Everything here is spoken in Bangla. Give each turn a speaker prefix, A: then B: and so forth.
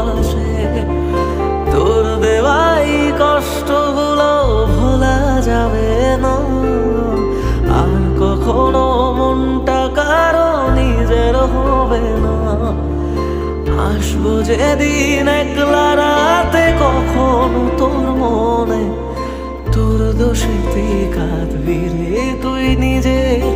A: ভালোবাসে। তোর দেওয়াই কষ্টগুলো ভোলা যাবে না, আর কখনো মনটা কারো নিজের হবে না। আসবো যেদিন একলা রাতে কখনো তোর মনে, তোর দোষেতে কাঁদবি রে তুই নিজে।